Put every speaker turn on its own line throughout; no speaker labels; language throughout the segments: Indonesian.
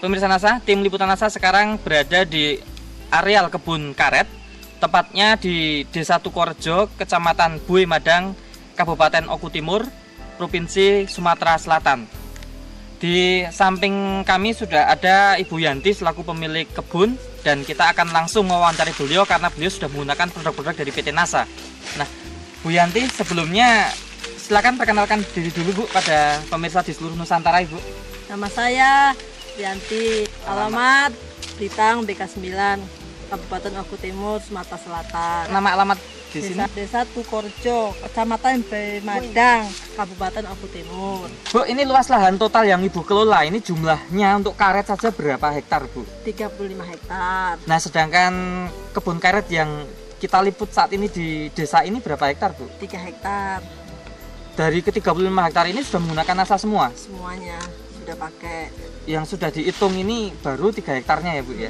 Pemirsa NASA, tim liputan NASA sekarang berada di areal kebun karet, tepatnya di Desa Tukorejo, Kecamatan Buih Madang, Kabupaten Oku Timur, Provinsi Sumatera Selatan. Di samping kami sudah ada Ibu Yanti selaku pemilik kebun, dan kita akan langsung mewawancari beliau karena beliau sudah menggunakan produk-produk dari PT NASA. Nah, Bu Yanti, sebelumnya silakan perkenalkan diri dulu Bu pada pemirsa di seluruh Nusantara, Ibu.
Nama saya Yanti, alamat Blitang BK 9, Kabupaten Oku Timur, Sumatera Selatan.
Nama alamat di sini?
Desa Tukorejo, Kecamatan Buih Madang, Kabupaten Oku Timur.
Bu, ini luas lahan total yang Ibu kelola ini jumlahnya untuk karet saja berapa hektar, Bu?
35 hektar.
Nah, sedangkan kebun karet yang kita liput saat ini di desa ini berapa hektar, Bu?
3 hektar.
Dari ke 35 hektar ini sudah menggunakan NASA semua?
Semuanya sudah pakai.
Yang sudah dihitung ini baru 3 hektarnya ya, Bu ya?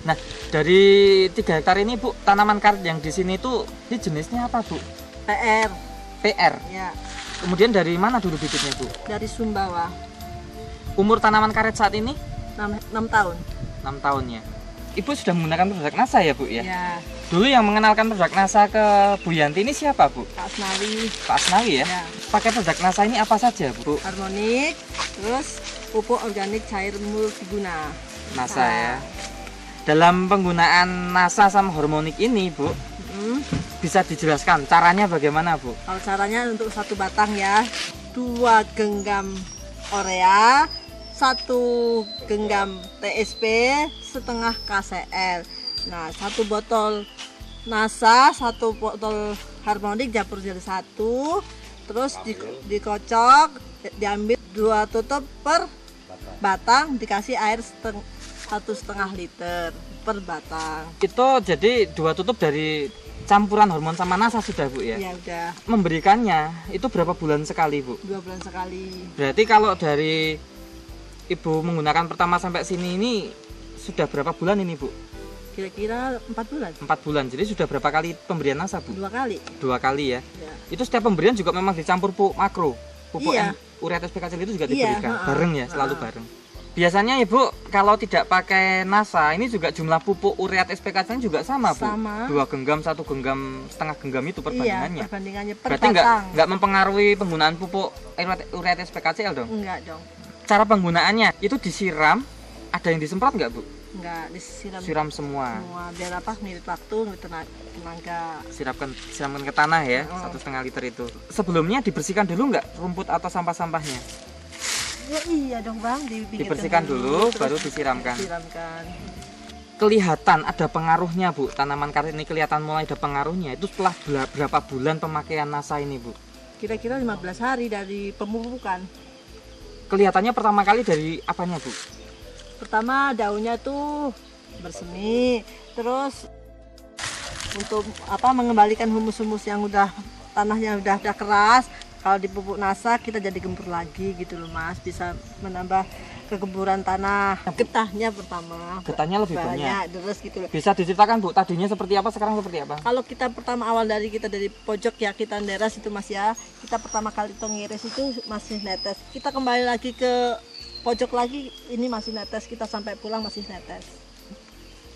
Nah, dari 3 hektar ini, Bu, tanaman karet yang di sini itu ini jenisnya apa, Bu?
PR.
PR?
Ya.
Kemudian dari mana dulu bibitnya, Bu?
Dari Sumbawa.
Umur tanaman karet saat ini?
6 tahun.
6 tahun ya. Ibu sudah menggunakan produk NASA ya, Bu ya?
Ya.
Dulu yang mengenalkan produk NASA ke Bu Yanti ini siapa, Bu?
Pak Asnawi.
Pak Asnawi ya?
Ya.
Pakai produk NASA ini apa saja, Bu?
Harmonik, terus pupuk organik cair multiguna.
NASA ya. Dalam penggunaan NASA sama harmonik ini, Bu, bisa dijelaskan caranya bagaimana, Bu?
Kalau caranya untuk satu batang ya, 2 genggam urea, 1 genggam TSP, setengah KCl. Nah, 1 botol NASA, 1 botol harmonik campur jadi 1, terus dikocok, diambil 2 tutup per batang, dikasih air 1,5 liter per batang.
Itu jadi 2 tutup dari campuran hormon sama NASA sudah, Bu ya?
Ya udah.
Memberikannya itu berapa bulan sekali, Bu?
2 bulan sekali.
Berarti kalau dari Ibu menggunakan pertama sampai sini ini sudah berapa bulan ini, Bu?
Kira-kira 4 bulan.
4 bulan. Jadi sudah berapa kali pemberian NASA, Bu?
2 kali.
2 kali ya?
Ya.
Itu setiap pemberian juga memang dicampur pupuk makro. Pupuk
Iya.
urea TSP kecil itu juga
Iya,
diberikan bareng ya, selalu
ha-ha.
bareng. Biasanya Ibu kalau tidak pakai NASA ini juga jumlah pupuk urea TSP kecil juga sama, Bu?
Sama.
2 genggam, 1 genggam, setengah genggam itu perbandingannya.
Iya, perbandingannya per
Berarti
batang.
nggak mempengaruhi penggunaan pupuk urea TSP kecil dong?
Enggak dong.
Cara penggunaannya itu disiram, ada yang disemprot nggak, Bu?
Enggak, disiram
Siram semua.
semua. Biar apa? Ngirit waktu, ngirit tenaga.
Siramkan ke tanah ya, 1,5 liter itu. Sebelumnya dibersihkan dulu nggak rumput atau sampah-sampahnya?
Ya iya dong Bang,
Dibersihkan dulu,
terus
baru disiramkan.
disiramkan.
Kelihatan ada pengaruhnya, Bu. Tanaman karet ini kelihatan mulai ada pengaruhnya. Itu setelah berapa bulan pemakaian NASA ini, Bu?
Kira-kira 15 hari dari pemupukan.
Kelihatannya pertama kali dari apanya, Bu?
Pertama daunnya tuh bersemi, terus untuk apa mengembalikan humus-humus yang udah tanahnya udah keras. Kalau dipupuk NASA kita jadi gembur lagi gitu loh Mas, bisa menambah kegemburan tanah. Getahnya pertama.
Getahnya lebih banyak.
Terus gitu loh.
Bisa diceritakan, Bu, tadinya seperti apa, sekarang seperti apa?
Kalau kita pertama awal dari kita dari pojok ya kita neras itu Mas ya, kita pertama kali ngiris itu masih netes. Kita kembali lagi ke pojok lagi, ini masih netes, kita sampai pulang masih netes.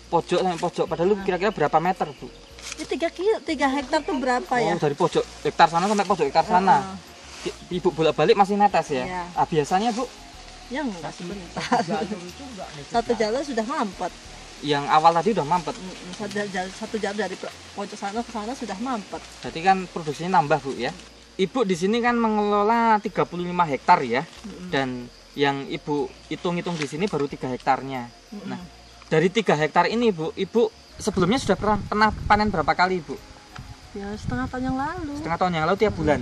Pojok sampai pojok, padahal kira-kira berapa meter, Bu?
Ini 3 hektar tuh berapa ya?
Oh, dari pojok hektar sana sampai pojok hektar sana. Ibu bolak-balik masih netes ya?
Iya.
Ah, biasanya, Bu?
Ya enggak sebentar. Satu jalur sudah mampet.
Yang awal tadi udah mampet.
Satu jalur dari pojok sana ke sana sudah mampet.
Berarti kan produksinya nambah, Bu ya? Ibu di sini kan mengelola 35 hektar ya. Dan yang Ibu hitung-hitung di sini baru 3 hektarnya. Nah, dari 3 hektar ini, Bu, Ibu sebelumnya sudah pernah panen berapa kali, Bu?
Ya setengah tahun yang lalu.
Setengah tahun yang lalu tiap bulan.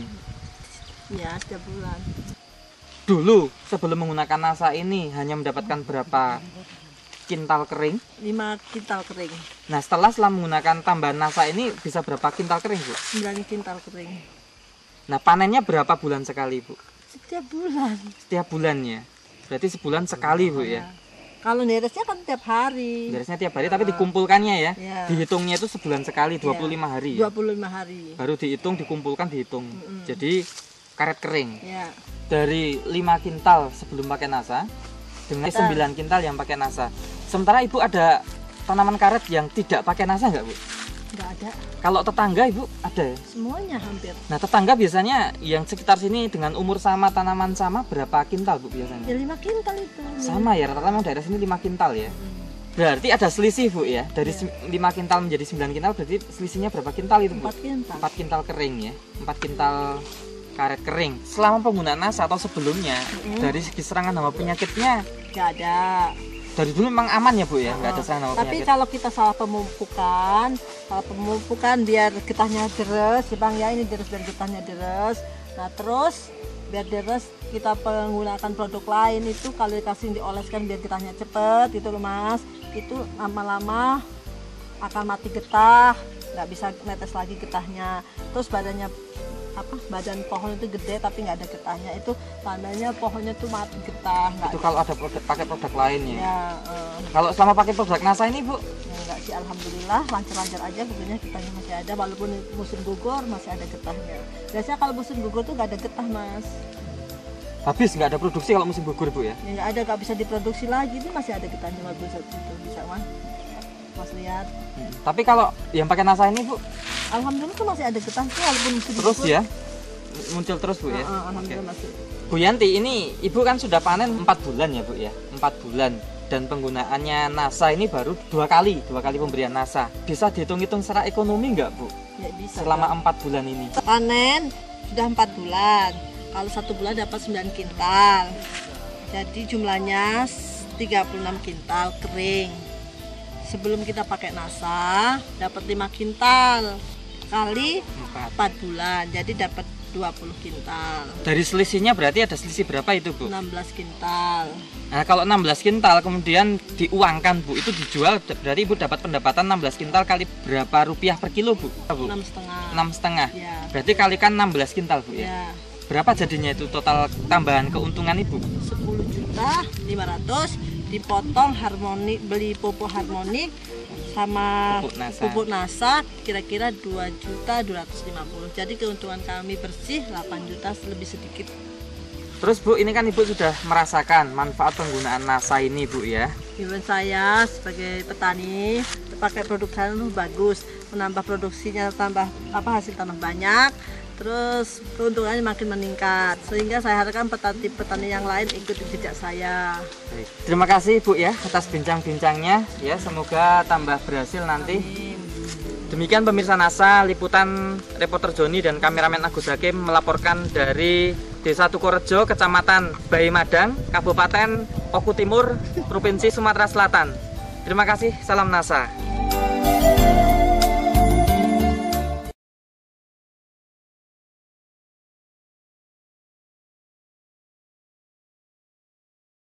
Ya setiap bulan.
Dulu sebelum menggunakan NASA ini hanya mendapatkan berapa kintal kering?
5 kintal kering.
Nah, setelah menggunakan tambahan NASA ini bisa berapa kintal kering, Bu?
9 kintal kering.
Nah, panennya berapa bulan sekali, Bu?
Setiap bulan.
Setiap bulannya. Berarti sebulan sekali, Bu ya.
Kalau neresnya kan tiap hari.
Neresnya tiap hari, tapi dikumpulkannya ya.
Ya.
Dihitungnya itu sebulan sekali, 25 hari. Ya?
25 hari.
Baru dihitung, dikumpulkan, dihitung. Jadi karet kering.
Ya.
Dari 5 kintal sebelum pakai NASA, dengan 9 kintal yang pakai NASA. Sementara Ibu ada tanaman karet yang tidak pakai NASA nggak Bu?
Nggak ada.
Kalau tetangga Ibu ada ya?
Semuanya hampir.
Nah tetangga biasanya yang sekitar sini dengan umur sama, tanaman sama, berapa kintal Bu biasanya?
Ya 5 kintal itu.
Sama ya, rata-rata memang daerah sini 5 kintal ya. Berarti ada selisih Bu ya, dari 5 kintal menjadi 9 kintal, berarti selisihnya berapa kintal itu Bu?
4 kintal.
4 kintal kering ya, 4 kintal karet kering. Selama penggunaan NASA atau sebelumnya, dari segi serangan hama penyakitnya
Nggak ada.
dari dulu memang aman ya Bu ya, nggak ada serangan hama
Tapi
penyakit.
kalau kita salah pemupukan biar getahnya deres, ya Bang ya, ini deres biar getahnya deres. Nah terus biar deres kita menggunakan produk lain itu kalau dikasih dioleskan biar getahnya cepet gitu loh Mas. Itu lama-lama akan mati getah, nggak bisa netes lagi getahnya. Terus badan pohon itu gede tapi nggak ada getahnya, itu tandanya pohonnya tuh mati getah.
Itu kalau ada pakai produk lain ya.
Ya,
Kalau selama pakai produk NASA ini Bu,
ya enggak sih, alhamdulillah lancar-lancar aja, sebetulnya getahnya masih ada, walaupun musim gugur masih ada getahnya. Biasanya kalau musim gugur tuh nggak ada getah Mas.
habis nggak ada produksi kalau musim gugur Bu ya.
Ya nggak ada, nggak bisa diproduksi lagi, ini masih ada getahnya bagus itu bisa Mas lihat.
Tapi kalau yang pakai NASA ini Bu,
Alhamdulillah tuh masih ada getahnya walaupun musim
terus
gugur.
ya muncul terus Bu ya.
Alhamdulillah masih.
Bu Yanti, ini Ibu kan sudah panen 4 bulan ya Bu ya, 4 bulan. Dan penggunaannya NASA ini baru 2 kali pemberian NASA. Bisa dihitung-hitung secara ekonomi nggak Bu?
Ya bisa.
Selama 4 bulan ini.
Panen sudah 4 bulan. Kalau 1 bulan dapat 9 kintal. Jadi jumlahnya 36 kintal kering. Sebelum kita pakai NASA dapat 5 kintal kali 4 bulan. Jadi dapat 20 kintal.
Dari selisihnya berarti ada selisih berapa itu Bu?
16 kintal.
Nah kalau 16 kintal kemudian diuangkan Bu, itu dijual berarti Ibu dapat pendapatan 16 kintal kali berapa rupiah per kilo Bu?
6,5.
6,5.
Ya.
Berarti kalikan 16 kintal Bu ya.
Ya.
Berapa jadinya itu total tambahan keuntungan Ibu?
10.500.000 dipotong beli pupuk harmonik sama pupuk NASA kira-kira 2.250.000. Jadi keuntungan kami bersih 8 juta lebih sedikit.
Terus Bu, ini kan Ibu sudah merasakan manfaat penggunaan NASA ini Bu ya.
Gimana saya sebagai petani pakai produk saya itu bagus, menambah produksinya, hasil tambah banyak, terus keuntungannya makin meningkat, sehingga saya harapkan petani yang lain ikuti jejak saya.
Baik. Terima kasih Bu ya atas bincang-bincangnya ya, semoga tambah berhasil nanti.
Amin.
Demikian pemirsa NASA, liputan reporter Joni dan kameramen Agus Hakim melaporkan dari Desa Tukorejo, Kecamatan Bayi Madang, Kabupaten Oku Timur, Provinsi Sumatera Selatan. Terima kasih, salam NASA.